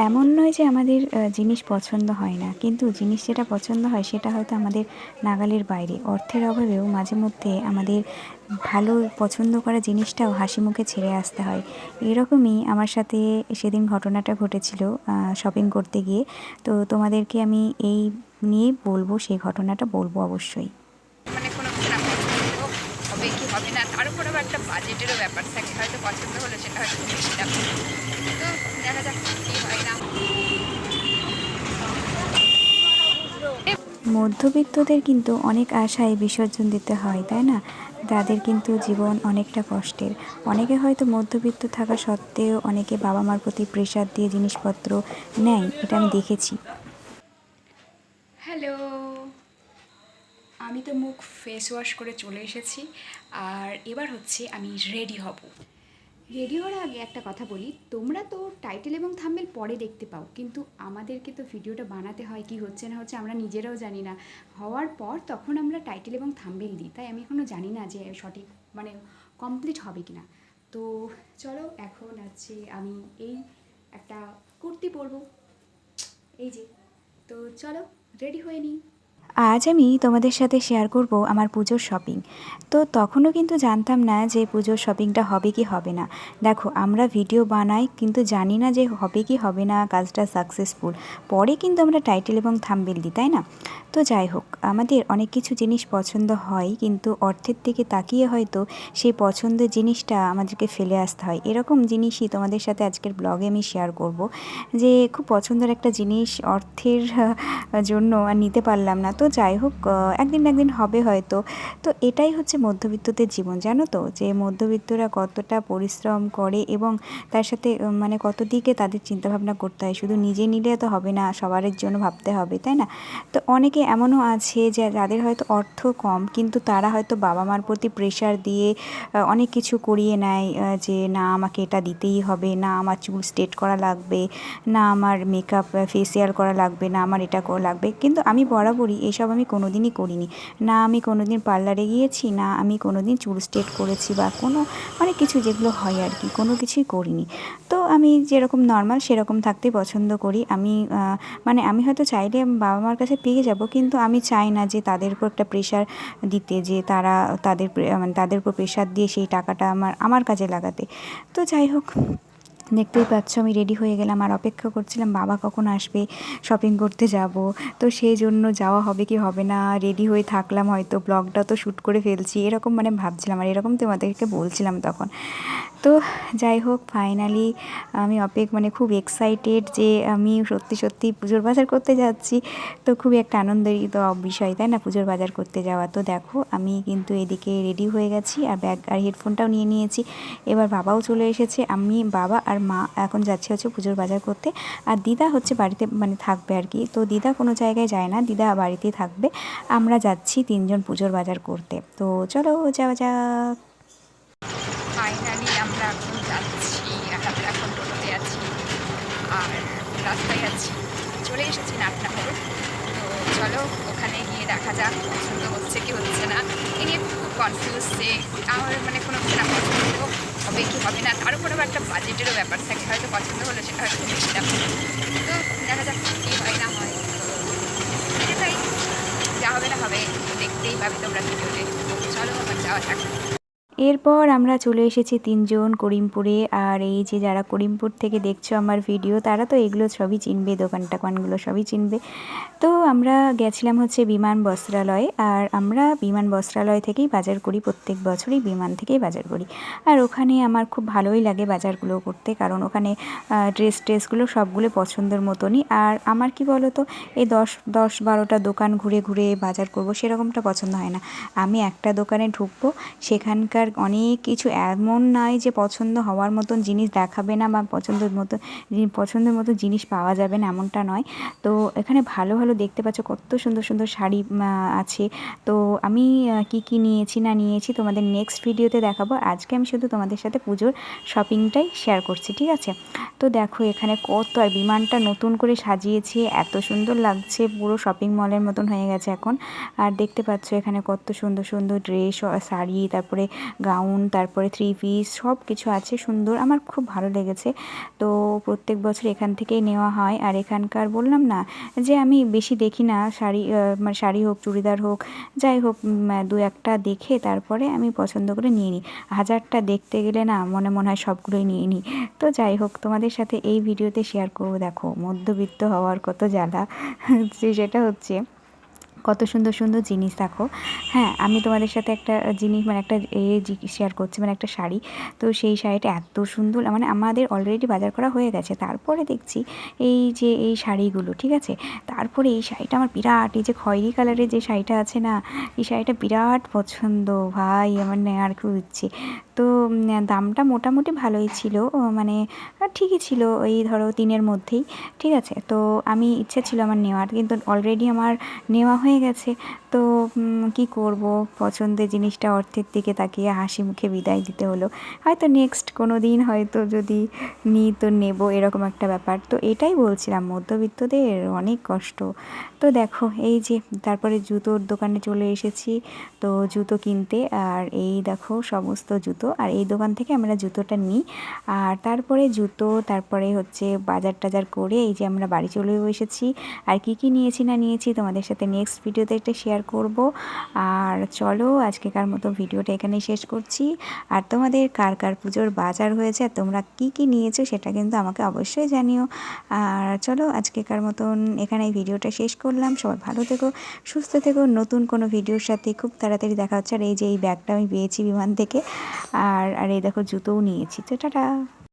এমন নয় যে আমাদের জিনিস পছন্দ হয় না, কিন্তু জিনিস যেটা পছন্দ হয় সেটা হয়তো আমাদের নাগালের বাইরে। অর্থের অভাবেও মাঝে মধ্যে আমাদের ভালো পছন্দ করা জিনিসটাও হাসি মুখে ছেড়ে আসতে হয়। এরকমই আমার সাথে সেদিন ঘটনাটা ঘটেছিল শপিং করতে গিয়ে। তো তোমাদেরকে আমি এই নিয়ে বলবো, সেই ঘটনাটা বলবো অবশ্যই। মানে কোনো কিছু না পছন্দ হবে কি হবে না, তার উপর আবার একটা বাজেটেরও ব্যাপার থাকে। হয়তো পছন্দ হলো, সেটা হয়তো খুব বেশি দাম। তো দেখা যাক কি হয় না। মধ্যবিত্তদের কিন্তু অনেক আশায় বিসর্জন দিতে হয়, তাই না? তাদের কিন্তু জীবন অনেকটা কষ্টের। অনেকে হয়তো মধ্যবিত্ত থাকা সত্ত্বেও অনেকে বাবা মার প্রতি প্রেশার দিয়ে জিনিসপত্র নেয়, এটা আমি দেখেছি। হ্যালো, আমি তো মুখ ফেস ওয়াশ করে চলে এসেছি, আর এবার হচ্ছে আমি রেডি হব। রেডি হওয়ার আগে একটা কথা বলি, তোমরা তো টাইটেল এবং থাম্বনেল পরে দেখতে পাও, কিন্তু আমাদেরকে তো ভিডিওটা বানাতে হয়, কি হচ্ছে না হচ্ছে আমরা নিজেরাও জানি না। হওয়ার পর তখন আমরা টাইটেল এবং থাম্বনেল দিই, তাই আমি এখনও জানি না যে সঠিক মানে কমপ্লিট হবে কি না। তো চলো, এখন আছে আমি এই একটা কুর্তি পরবো, এই যে। তো চলো রেডি হয়ে নিই। আজ আমি তোমাদের সাথে শেয়ার করব আমার পুজোর শপিং। তো তখনও কিন্তু জানতাম না যে পুজোর শপিংটা হবে কি হবে না। দেখো, আমরা ভিডিও বানাই কিন্তু জানি না যে হবে কি হবে না, কাজটা সাকসেসফুল। পরে কিন্তু আমরা টাইটেল এবং থাম্বনেল দিই, তাই না? তো যাই হোক, আমাদের অনেক কিছু জিনিস পছন্দ হয়, কিন্তু অর্থের দিকে তাকিয়ে হয়তো সেই পছন্দের জিনিসটা আমাদেরকে ফেলে আসতে হয়। এরকম জিনিসই তোমাদের সাথে আজকের ব্লগে আমি শেয়ার করব, যে খুব পছন্দের একটা জিনিস অর্থের জন্য আর নিতে পারলাম না। তো যাই হোক, একদিন না একদিন হবে হয়তো। তো এটাই হচ্ছে মধ্যবিত্তদের জীবন, জানো তো? যে মধ্যবিত্তরা কতটা পরিশ্রম করে এবং তার সাথে মানে কত দিকে তাদের চিন্তাভাবনা করতে হয়। শুধু নিজে নিলে তো হবে না, সবার জন্য ভাবতে হবে, তাই না? তো অনেকে এমনও আছে যে যাদের হয়তো অর্থ কম, কিন্তু তারা হয়তো বাবা মার প্রতি প্রেশার দিয়ে অনেক কিছু করিয়ে নেয়, যে না আমাকে এটা দিতেই হবে, না আমার চুল স্ট্রেট করা লাগবে, না আমার মেকআপ ফেসিয়াল করা লাগবে, না আমার এটা করা লাগবে। কিন্তু আমি বরাবরই এসব আমি কোনো দিনই করিনি। না আমি কোনো দিন পার্লারে গিয়েছি, না আমি কোনো দিন চুল স্ট্রেট করেছি, বা কোনো অনেক কিছু যেগুলো হয় আর কি, কোনো কিছুই করিনি। তো আমি যেরকম নর্মাল সেরকম থাকতেই পছন্দ করি। আমি মানে আমি হয়তো চাইলে বাবা মার কাছে পেয়ে যাব, কিন্তু আমি চাই না যে তাদের উপর একটা প্রেশার দিতে, যে তারা মানে তাদের উপর প্রেশার দিয়ে সেই টাকাটা আমার কাজে লাগাতে। তো যাই হোক, দেখতেই পাচ্ছ আমি রেডি হয়ে গেলাম, আর অপেক্ষা করছিলাম বাবা কখন আসবে, শপিং করতে যাব। তো সেই জন্য যাওয়া হবে কি হবে না, রেডি হয়ে থাকলাম, হয়তো ব্লগটা তো শ্যুট করে ফেলছি, এরকম মানে ভাবছিলাম, আর এরকম তোমাদেরকে বলছিলাম তখন। তো যাই হোক, ফাইনালি আমি মানে খুব এক্সাইটেড যে আমি সত্যি সত্যি পুজোর বাজার করতে যাচ্ছি। তো খুবই একটা আনন্দিত বিষয়, তাই না, পুজোর বাজার করতে যাওয়া। তো দেখো, আমি কিন্তু এদিকে রেডি হয়ে গেছি, আর ব্যাগ আর হেডফোনটাও নিয়ে নিয়েছি। এবার বাবাও চলে এসেছে, আমি, বাবা আর মা এখন যাচ্ছে হচ্ছে পুজোর বাজার করতে। আর দিদা হচ্ছে বাড়িতে মানে থাকবে আর কি। তো দিদা কোনো জায়গায় যায় না, দিদা বাড়িতেই থাকবে। আমরা যাচ্ছি তিনজন পুজোর বাজার করতে। তো চলো যাওয়া যাক। ফাইনালি আমরা এখন যাচ্ছি, আমরা এখন টোটোতে আছি আর রাস্তায় আছি, চলে এসেছি নাটনাপুর। তো চলো ওখানে গিয়ে দেখা যাক পছন্দ হচ্ছে কি হচ্ছে না। এ নিয়ে খুব কনফিউজ যে আমার মানে কোনো কিছু না পছন্দ হবে কি হবে না, তার উপর আবার একটা বাজেটেরও ব্যাপার থাকে। হয়তো পছন্দ হলো, সেটা হয়তো খুব বেশি দাম। তো দেখা যাক কী হয় না হয়। তো এটাই, যা হবে না হবে, দেখতেই পাবে তোমরা ভিডিওতে। চলো আবার যাওয়া যাক। এরপর আমরা চলে এসেছি তিনজন করিমপুরে। আর এই যে যারা করিমপুর থেকে দেখছো আমার ভিডিও, তারা তো এগুলো সবই চিনবে, দোকান টোকানগুলো সবই চিনবে। তো আমরা গেছিলাম হচ্ছে বিমান বস্ত্রালয়ে, আর আমরা বিমান বস্ত্রালয় থেকেই বাজার করি, প্রত্যেক বছরই বিমান থেকেই বাজার করি। আর ওখানে আমার খুব ভালোই লাগে বাজারগুলো করতে, কারণ ওখানে ড্রেসগুলো সবগুলো পছন্দের মতনই। আর আমার কি বলো তো, এই 10-12টা দোকান ঘুরে ঘুরে বাজার করব সেরকমটা পছন্দ হয় না। আমি একটা দোকানে ঢুকবো, সেখানকার অনেক কিছু এমন নয় যে পছন্দ হওয়ার মতন জিনিস দেখাবে না, বা পছন্দের মতো জিনিস পাওয়া যাবে না, এমনটা নয়। তো এখানে ভালো ভালো দেখতে পাচ্ছ কত সুন্দর সুন্দর শাড়ি আছে। তো আমি কি কি নিয়েছি না নিয়েছি তোমাদের নেক্সট ভিডিওতে দেখাবো। আজকে আমি শুধু তোমাদের সাথে পুজোর শপিংটাই শেয়ার করছি, ঠিক আছে? তো দেখো এখানে কত, আর বিমানটা নতুন করে সাজিয়েছে, এত সুন্দর লাগছে, পুরো শপিং মলের মতন হয়ে গেছে এখন। আর দেখতে পাচ্ছ এখানে কত সুন্দর সুন্দর ড্রেস, শাড়ি, তারপরে গাউন, তারপরে থ্রি পিস সব কিছু আছে সুন্দর, আমার খুব ভালো লেগেছে। তো প্রত্যেক বছর এখান থেকেই নেওয়া হয়। আর এখানকার বললাম না যে আমি বেশি দেখি না শাড়ি, মানে শাড়ি হোক চুড়িদার হোক যাই হোক, দু একটা দেখে তারপরে আমি পছন্দ করে নিয়ে নিই। হাজারটা দেখতে গেলে না মনে হয় সবগুলোই নিয়ে নিই। তো যাই হোক, তোমাদের সাথে এই ভিডিওতে শেয়ার করবো, দেখো মধ্যবিত্ত হওয়ার কত জ্বালা। সেটা হচ্ছে কত সুন্দর সুন্দর জিনিস দেখো। হ্যাঁ, আমি তোমাদের সাথে একটা জিনিস মানে একটা শেয়ার করছি, মানে একটা শাড়ি। তো সেই শাড়িটা এত সুন্দর, মানে আমাদের অলরেডি বাজার করা হয়ে গেছে, তারপরে দেখছি এই যে এই শাড়িগুলো, ঠিক আছে। তারপরে এই শাড়িটা আমার বিরাট, এই যে খয়েরি কালারের যে শাড়িটা আছে না, এই শাড়িটা বিরাট পছন্দ ভাই, আমার নেওয়ার খুব ইচ্ছে। তো দামটা মোটামুটি ভালোই ছিল, মানে ঠিকই ছিল, ওই ধরো 3-এর মধ্যেই, ঠিক আছে। তো আমি ইচ্ছে ছিল আমার নেওয়ার, কিন্তু অলরেডি আমার নেওয়া হয়ে গেছে। তো কী করব, পছন্দের জিনিসটা অর্থের দিকে তাকিয়ে হাসি মুখে বিদায় দিতে হলো। হয়তো নেক্সট কোনো দিন হয়তো যদি নিই তো নেব, এরকম একটা ব্যাপার। তো এটাই বলছিলাম, মধ্যবিত্তদের অনেক কষ্ট। তো দেখো এই যে তারপরে জুতোর দোকানে চলে এসেছি, তো জুতো কিনতে। আর এই দেখো সমস্ত জুতো, আর এই দোকান থেকে আমরা জুতোটা নিই। আর তারপরে জুতো, তারপরে হচ্ছে বাজার টাজার করে এই যে আমরা বাড়ি চলেও এসেছি। আর কি কি নিয়েছি না নিয়েছি তোমাদের সাথে নেক্সট ভিডিওতে একটা শেয়ার করব। আর চলো আজকেকার মতো ভিডিওটা এখানেই শেষ করছি। আর তোমাদের কার কার পুজোর বাজার হয়েছে আর তোমরা কি কি নিয়েছো সেটা কিন্তু আমাকে অবশ্যই জানিও। আর চলো আজকেকার মতন এখানে এই ভিডিওটা শেষ করলাম। সবাই ভালো থেকো, সুস্থ থেকো, নতুন কোনো ভিডিওর সাথে খুব তাড়াতাড়ি দেখা হচ্ছে। আর এই যে এই ব্যাগটা আমি পেয়েছি বিমান থেকে, আর এই দেখো জুতোও নিয়েছি। তো টাটা।